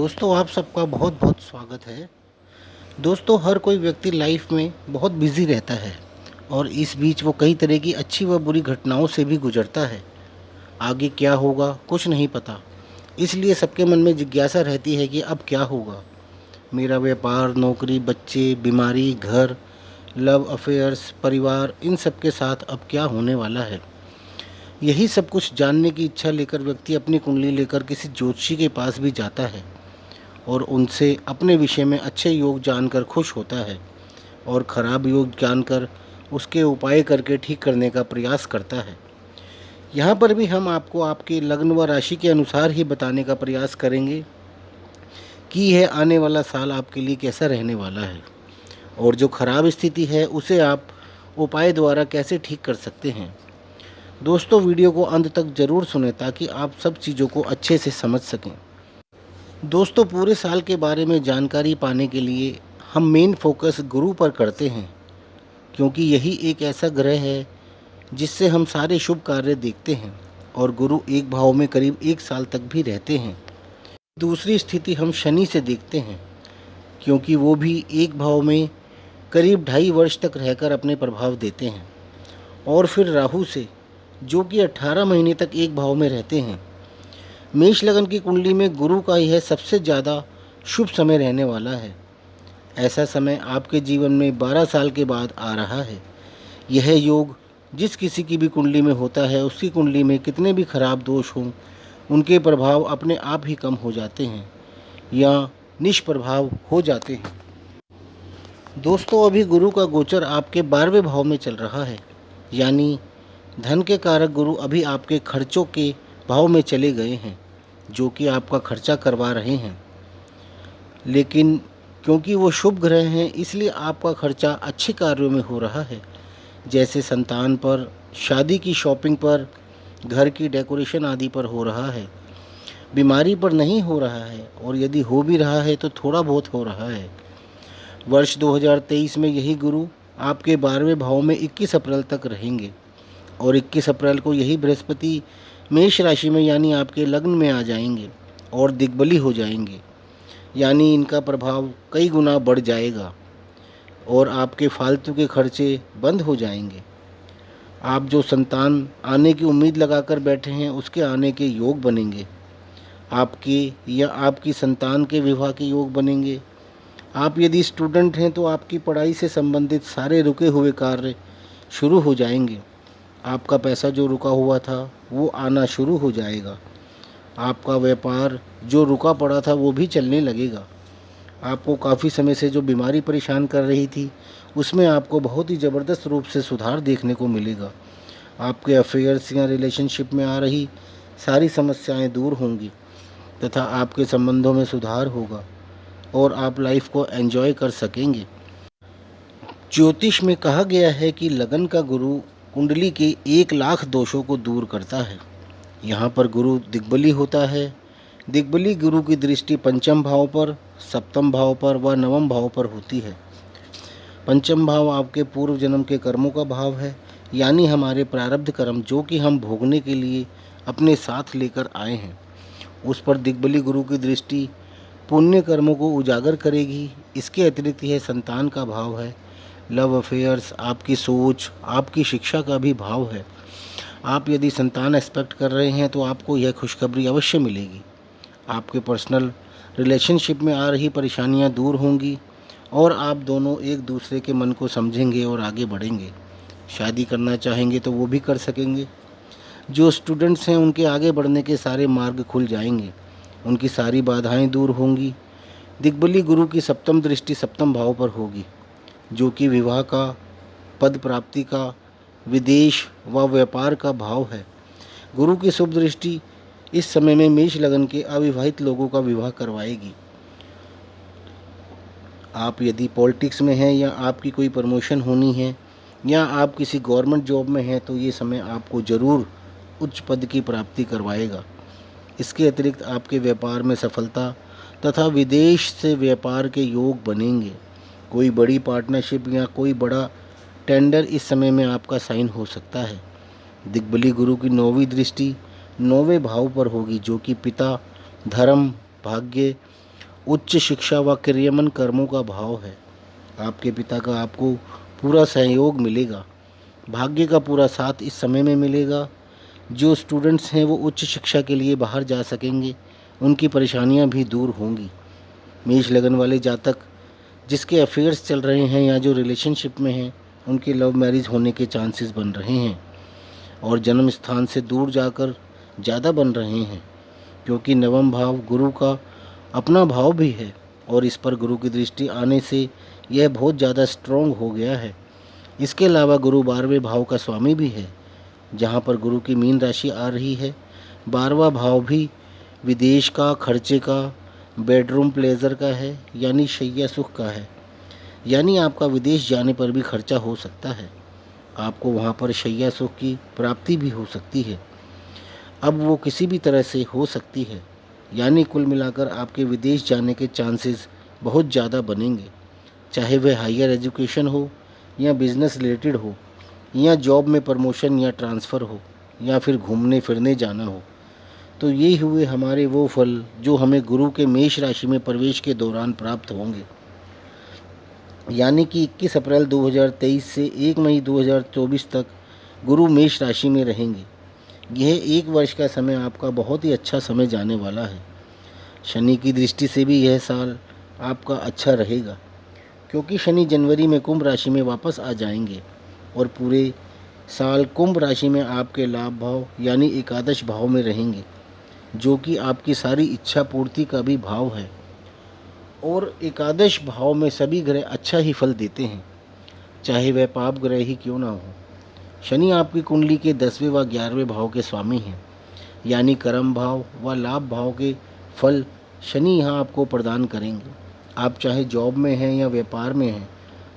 दोस्तों आप सबका बहुत बहुत स्वागत है। दोस्तों हर कोई व्यक्ति लाइफ में बहुत बिजी रहता है और इस बीच वो कई तरह की अच्छी व बुरी घटनाओं से भी गुजरता है। आगे क्या होगा कुछ नहीं पता, इसलिए सबके मन में जिज्ञासा रहती है कि अब क्या होगा। मेरा व्यापार, नौकरी, बच्चे, बीमारी, घर, लव अफेयर्स, परिवार, इन सब के साथ अब क्या होने वाला है। यही सब कुछ जानने की इच्छा लेकर व्यक्ति अपनी कुंडली लेकर किसी ज्योतिषी के पास भी जाता है और उनसे अपने विषय में अच्छे योग जानकर खुश होता है और ख़राब योग जानकर उसके उपाय करके ठीक करने का प्रयास करता है। यहाँ पर भी हम आपको आपके लग्न व राशि के अनुसार ही बताने का प्रयास करेंगे कि यह आने वाला साल आपके लिए कैसा रहने वाला है और जो खराब स्थिति है उसे आप उपाय द्वारा कैसे ठीक कर सकते हैं। दोस्तों वीडियो को अंत तक ज़रूर सुनें ताकि आप सब चीज़ों को अच्छे से समझ सकें। दोस्तों पूरे साल के बारे में जानकारी पाने के लिए हम मेन फोकस गुरु पर करते हैं, क्योंकि यही एक ऐसा ग्रह है जिससे हम सारे शुभ कार्य देखते हैं और गुरु एक भाव में करीब 1 साल तक भी रहते हैं। दूसरी स्थिति हम शनि से देखते हैं, क्योंकि वो भी एक भाव में करीब 2.5 वर्ष तक रहकर अपने प्रभाव देते हैं। और फिर राहु से, जो कि 18 महीने तक एक भाव में रहते हैं। मेष लगन की कुंडली में गुरु का यह सबसे ज़्यादा शुभ समय रहने वाला है। ऐसा समय आपके जीवन में 12 साल के बाद आ रहा है। यह योग जिस किसी की भी कुंडली में होता है, उसकी कुंडली में कितने भी खराब दोष हों, उनके प्रभाव अपने आप ही कम हो जाते हैं या निष्प्रभाव हो जाते हैं। दोस्तों अभी गुरु का गोचर आपके 12वें भाव में चल रहा है, यानी धन के कारक गुरु अभी आपके खर्चों के भाव में चले गए हैं, जो कि आपका खर्चा करवा रहे हैं। लेकिन क्योंकि वो शुभ ग्रह हैं, इसलिए आपका खर्चा अच्छे कार्यों में हो रहा है, जैसे संतान पर, शादी की शॉपिंग पर, घर की डेकोरेशन आदि पर हो रहा है। बीमारी पर नहीं हो रहा है, और यदि हो भी रहा है तो थोड़ा बहुत हो रहा है। वर्ष 2023 में यही गुरु आपके 12वें भाव में 21 अप्रैल तक रहेंगे और 21 अप्रैल को यही बृहस्पति मेष राशि में यानी आपके लग्न में आ जाएंगे और दिग्बली हो जाएंगे, यानी इनका प्रभाव कई गुना बढ़ जाएगा और आपके फालतू के खर्चे बंद हो जाएंगे। आप जो संतान आने की उम्मीद लगाकर बैठे हैं, उसके आने के योग बनेंगे। आपके या आपकी संतान के विवाह के योग बनेंगे। आप यदि स्टूडेंट हैं तो आपकी पढ़ाई से संबंधित सारे रुके हुए कार्य शुरू हो जाएंगे। आपका पैसा जो रुका हुआ था वो आना शुरू हो जाएगा। आपका व्यापार जो रुका पड़ा था वो भी चलने लगेगा। आपको काफ़ी समय से जो बीमारी परेशान कर रही थी, उसमें आपको बहुत ही ज़बरदस्त रूप से सुधार देखने को मिलेगा। आपके अफेयर्स या रिलेशनशिप में आ रही सारी समस्याएं दूर होंगी तथा आपके संबंधों में सुधार होगा और आप लाइफ को एंजॉय कर सकेंगे। ज्योतिष में कहा गया है कि लगन का गुरु कुंडली के 1 लाख दोषों को दूर करता है। यहाँ पर गुरु दिग्बली होता है। दिग्बली गुरु की दृष्टि पंचम भाव पर, सप्तम भाव पर व नवम भाव पर होती है। पंचम भाव आपके पूर्व जन्म के कर्मों का भाव है, यानी हमारे प्रारब्ध कर्म जो कि हम भोगने के लिए अपने साथ लेकर आए हैं, उस पर दिग्बली गुरु की दृष्टि पुण्य कर्मों को उजागर करेगी। इसके अतिरिक्त यह संतान का भाव है, लव अफेयर्स, आपकी सोच, आपकी शिक्षा का भी भाव है। आप यदि संतान एक्सपेक्ट कर रहे हैं तो आपको यह खुशखबरी अवश्य मिलेगी। आपके पर्सनल रिलेशनशिप में आ रही परेशानियां दूर होंगी और आप दोनों एक दूसरे के मन को समझेंगे और आगे बढ़ेंगे। शादी करना चाहेंगे तो वो भी कर सकेंगे। जो स्टूडेंट्स हैं उनके आगे बढ़ने के सारे मार्ग खुल जाएंगे, उनकी सारी बाधाएं दूर होंगी। दिग्बली गुरु की सप्तम दृष्टि सप्तम भाव पर होगी, जो कि विवाह का, पद प्राप्ति का, विदेश व व्यापार का भाव है। गुरु की शुभ दृष्टि इस समय में मेष लगन के अविवाहित लोगों का विवाह करवाएगी। आप यदि पॉलिटिक्स में हैं या आपकी कोई प्रमोशन होनी है या आप किसी गवर्नमेंट जॉब में हैं तो ये समय आपको ज़रूर उच्च पद की प्राप्ति करवाएगा। इसके अतिरिक्त आपके व्यापार में सफलता तथा विदेश से व्यापार के योग बनेंगे। कोई बड़ी पार्टनरशिप या कोई बड़ा टेंडर इस समय में आपका साइन हो सकता है। दिग्बली गुरु की 9वीं दृष्टि 9वें भाव पर होगी, जो कि पिता, धर्म, भाग्य उच्च शिक्षा व क्रियमन कर्मों का भाव है। आपके पिता का आपको पूरा सहयोग मिलेगा। भाग्य का पूरा साथ इस समय में मिलेगा। जो स्टूडेंट्स हैं वो उच्च शिक्षा के लिए बाहर जा सकेंगे, उनकी परेशानियां भी दूर होंगी। मेष लगन वाले जातक जिसके अफेयर्स चल रहे हैं या जो रिलेशनशिप में हैं, उनके लव मैरिज होने के चांसेस बन रहे हैं और जन्म स्थान से दूर जाकर ज़्यादा बन रहे हैं, क्योंकि नवम भाव गुरु का अपना भाव भी है और इस पर गुरु की दृष्टि आने से यह बहुत ज़्यादा स्ट्रॉन्ग हो गया है। इसके अलावा गुरु 12वें भाव का स्वामी भी है, जहाँ पर गुरु की मीन राशि आ रही है। 12वां भाव भी विदेश का, खर्चे का, बेडरूम प्लेजर का है, यानी शैया सुख का है। यानी आपका विदेश जाने पर भी खर्चा हो सकता है, आपको वहाँ पर शैया सुख की प्राप्ति भी हो सकती है। अब वो किसी भी तरह से हो सकती है, यानी कुल मिलाकर आपके विदेश जाने के चांसेस बहुत ज़्यादा बनेंगे, चाहे वह हायर एजुकेशन हो या बिज़नेस रिलेटेड हो या जॉब में प्रमोशन या ट्रांसफ़र हो या फिर घूमने फिरने जाना हो। तो ये हुए हमारे वो फल जो हमें गुरु के मेष राशि में प्रवेश के दौरान प्राप्त होंगे। यानी कि 21 अप्रैल 2023 से 1 मई 2024 तक गुरु मेष राशि में रहेंगे। यह 1 वर्ष का समय आपका बहुत ही अच्छा समय जाने वाला है। शनि की दृष्टि से भी यह साल आपका अच्छा रहेगा, क्योंकि शनि जनवरी में कुंभ राशि में वापस आ जाएंगे और पूरे साल कुंभ राशि में आपके लाभ भाव यानी एकादश भाव में रहेंगे, जो कि आपकी सारी इच्छा पूर्ति का भी भाव है। और एकादश भाव में सभी ग्रह अच्छा ही फल देते हैं, चाहे वह पाप ग्रह ही क्यों ना हो। शनि आपकी कुंडली के 10वें व 11वें भाव के स्वामी हैं, यानी कर्म भाव व लाभ भाव के फल शनि यहाँ आपको प्रदान करेंगे। आप चाहे जॉब में हैं या व्यापार में हैं,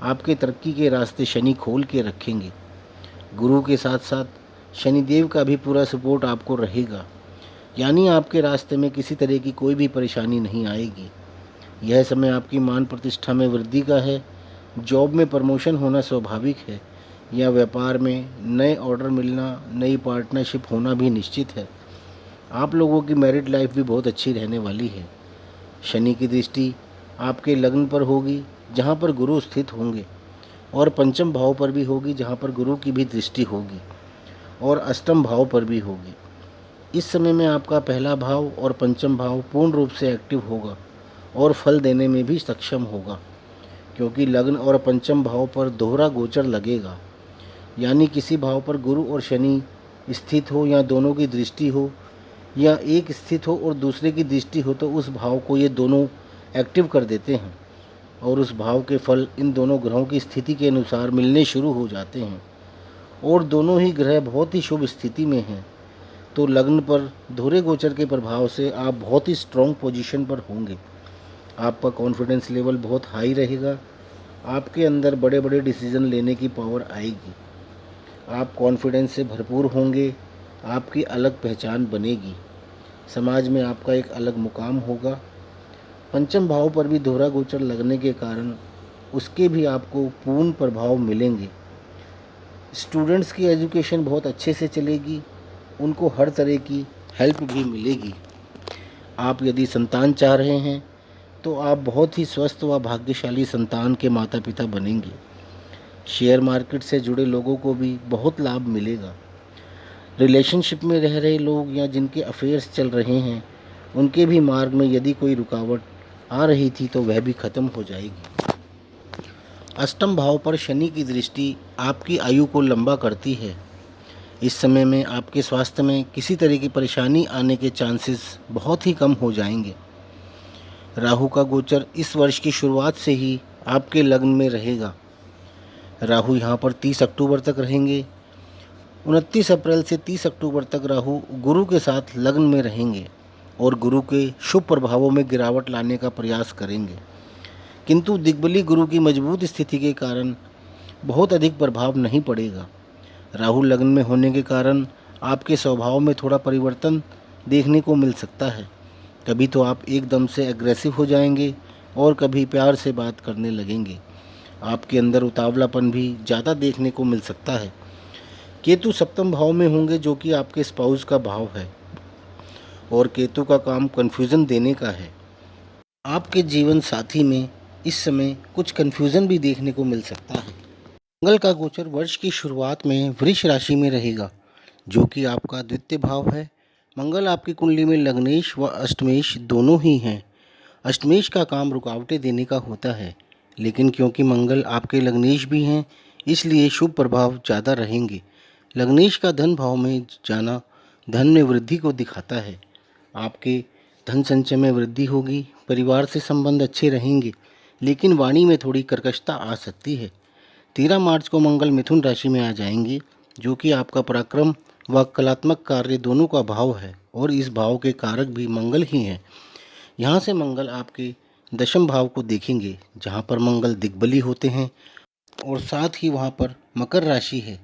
आपके तरक्की के रास्ते शनि खोल के रखेंगे। गुरु के साथ साथ शनिदेव का भी पूरा सपोर्ट आपको रहेगा, यानी आपके रास्ते में किसी तरह की कोई भी परेशानी नहीं आएगी। यह समय आपकी मान प्रतिष्ठा में वृद्धि का है। जॉब में प्रमोशन होना स्वाभाविक है या व्यापार में नए ऑर्डर मिलना, नई पार्टनरशिप होना भी निश्चित है। आप लोगों की मैरिड लाइफ भी बहुत अच्छी रहने वाली है। शनि की दृष्टि आपके लग्न पर होगी, जहाँ पर गुरु स्थित होंगे, और पंचम भाव पर भी होगी, जहाँ पर गुरु की भी दृष्टि होगी, और अष्टम भाव पर भी होगी। इस समय में आपका पहला भाव और पंचम भाव पूर्ण रूप से एक्टिव होगा और फल देने में भी सक्षम होगा, क्योंकि लग्न और पंचम भाव पर दोहरा गोचर लगेगा। यानी किसी भाव पर गुरु और शनि स्थित हो या दोनों की दृष्टि हो, या एक स्थित हो और दूसरे की दृष्टि हो, तो उस भाव को ये दोनों एक्टिव कर देते हैं और उस भाव के फल इन दोनों ग्रहों की स्थिति के अनुसार मिलने शुरू हो जाते हैं। और दोनों ही ग्रह बहुत ही शुभ स्थिति में हैं, तो लग्न पर दोहरे गोचर के प्रभाव से आप बहुत ही स्ट्रॉन्ग पोजीशन पर होंगे। आपका कॉन्फिडेंस लेवल बहुत हाई रहेगा। आपके अंदर बड़े बड़े डिसीजन लेने की पावर आएगी। आप कॉन्फिडेंस से भरपूर होंगे। आपकी अलग पहचान बनेगी। समाज में आपका एक अलग मुकाम होगा। पंचम भाव पर भी दोहरा गोचर लगने के कारण उसके भी आपको पूर्ण प्रभाव मिलेंगे। स्टूडेंट्स की एजुकेशन बहुत अच्छे से चलेगी, उनको हर तरह की हेल्प भी मिलेगी। आप यदि संतान चाह रहे हैं तो आप बहुत ही स्वस्थ व भाग्यशाली संतान के माता पिता बनेंगे। शेयर मार्केट से जुड़े लोगों को भी बहुत लाभ मिलेगा। रिलेशनशिप में रह रहे लोग या जिनके अफेयर्स चल रहे हैं, उनके भी मार्ग में यदि कोई रुकावट आ रही थी तो वह भी खत्म हो जाएगी। अष्टम भाव पर शनि की दृष्टि आपकी आयु को लंबा करती है। इस समय में आपके स्वास्थ्य में किसी तरह की परेशानी आने के चांसेस बहुत ही कम हो जाएंगे। राहु का गोचर इस वर्ष की शुरुआत से ही आपके लग्न में रहेगा। राहु यहाँ पर 30 अक्टूबर तक रहेंगे। 29 अप्रैल से 30 अक्टूबर तक राहु गुरु के साथ लग्न में रहेंगे और गुरु के शुभ प्रभावों में गिरावट लाने का प्रयास करेंगे, किंतु दिग्बली गुरु की मजबूत स्थिति के कारण बहुत अधिक प्रभाव नहीं पड़ेगा। राहु लग्न में होने के कारण आपके स्वभाव में थोड़ा परिवर्तन देखने को मिल सकता है। कभी तो आप एकदम से एग्रेसिव हो जाएंगे और कभी प्यार से बात करने लगेंगे। आपके अंदर उतावलापन भी ज़्यादा देखने को मिल सकता है। केतु सप्तम भाव में होंगे, जो कि आपके स्पाउस का भाव है, और केतु का काम कन्फ्यूज़न देने का है। आपके जीवन साथी में इस समय कुछ कन्फ्यूज़न भी देखने को मिल सकता है। मंगल का गोचर वर्ष की शुरुआत में वृष राशि में रहेगा, जो कि आपका द्वितीय भाव है। मंगल आपकी कुंडली में लग्नेश व अष्टमेश दोनों ही हैं। अष्टमेश का काम रुकावटें देने का होता है, लेकिन क्योंकि मंगल आपके लग्नेश भी हैं, इसलिए शुभ प्रभाव ज़्यादा रहेंगे। लग्नेश का धन भाव में जाना धन में वृद्धि को दिखाता है। आपके धन संचय में वृद्धि होगी, परिवार से संबंध अच्छे रहेंगे, लेकिन वाणी में थोड़ी कर्कशता आ सकती है। 13 मार्च को मंगल मिथुन राशि में आ जाएंगे, जो कि आपका पराक्रम व कलात्मक कार्य दोनों का भाव है और इस भाव के कारक भी मंगल ही हैं। यहाँ से मंगल आपके दशम भाव को देखेंगे, जहाँ पर मंगल दिग्बली होते हैं, और साथ ही वहाँ पर मकर राशि है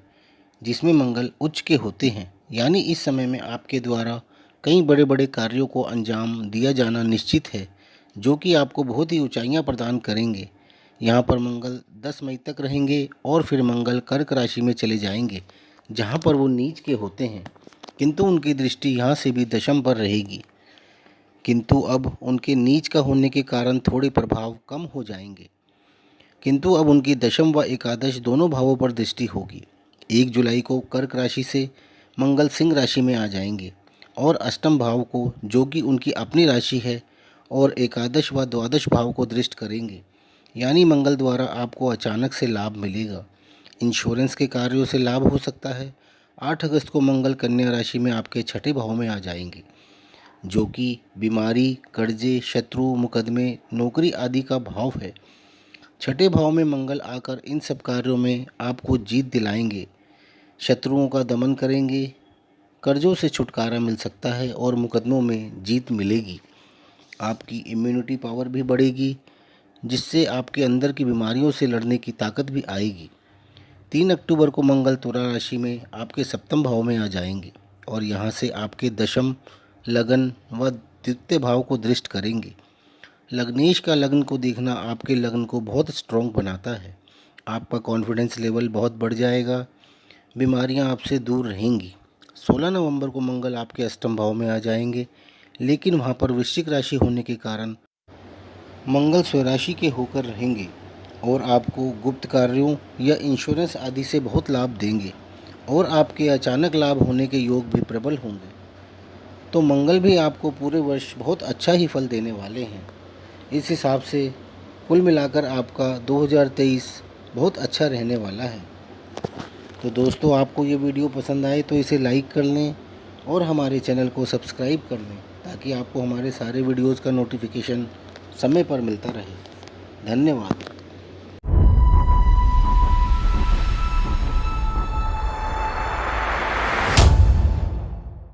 जिसमें मंगल उच्च के होते हैं। यानी इस समय में आपके द्वारा कई बड़े बड़े कार्यों को अंजाम दिया जाना निश्चित है, जो कि आपको बहुत ही ऊंचाइयां प्रदान करेंगे। यहाँ पर मंगल 10 मई तक रहेंगे और फिर मंगल कर्क राशि में चले जाएंगे, जहाँ पर वो नीच के होते हैं, किंतु उनकी दृष्टि यहाँ से भी दशम पर रहेगी। किंतु अब उनके नीच का होने के कारण थोड़े प्रभाव कम हो जाएंगे, किंतु अब उनकी दशम व एकादश दोनों भावों पर दृष्टि होगी। 1 जुलाई को कर्क राशि से मंगल सिंह राशि में आ जाएंगे और अष्टम भाव को, जो कि उनकी अपनी राशि है, और एकादश व द्वादश भाव को दृष्ट करेंगे। यानी मंगल द्वारा आपको अचानक से लाभ मिलेगा। इंश्योरेंस के कार्यों से लाभ हो सकता है। 8 अगस्त को मंगल कन्या राशि में आपके छठे भाव में आ जाएंगे, जो कि बीमारी, कर्जे, शत्रु, मुकदमे, नौकरी आदि का भाव है। छठे भाव में मंगल आकर इन सब कार्यों में आपको जीत दिलाएंगे, शत्रुओं का दमन करेंगे, कर्जों से छुटकारा मिल सकता है और मुकदमों में जीत मिलेगी। आपकी इम्यूनिटी पावर भी बढ़ेगी, जिससे आपके अंदर की बीमारियों से लड़ने की ताकत भी आएगी। 3 अक्टूबर को मंगल तुला राशि में आपके सप्तम भाव में आ जाएंगे और यहाँ से आपके दशम, लगन व द्वितीय भाव को दृष्ट करेंगे। लग्नेश का लग्न को देखना आपके लग्न को बहुत स्ट्रॉन्ग बनाता है। आपका कॉन्फिडेंस लेवल बहुत बढ़ जाएगा, बीमारियां आपसे दूर रहेंगी। 16 नवंबर को मंगल आपके अष्टम भाव में आ जाएंगे, लेकिन वहां पर वृश्चिक राशि होने के कारण मंगल स्वराशि के होकर रहेंगे और आपको गुप्त कार्यों या इंश्योरेंस आदि से बहुत लाभ देंगे और आपके अचानक लाभ होने के योग भी प्रबल होंगे। तो मंगल भी आपको पूरे वर्ष बहुत अच्छा ही फल देने वाले हैं। इस हिसाब से कुल मिलाकर आपका 2023 बहुत अच्छा रहने वाला है। तो दोस्तों, आपको ये वीडियो पसंद आए तो इसे लाइक कर लें और हमारे चैनल को सब्सक्राइब कर लें, ताकि आपको हमारे सारे वीडियोज़ का नोटिफिकेशन समय पर मिलता रहे। धन्यवाद।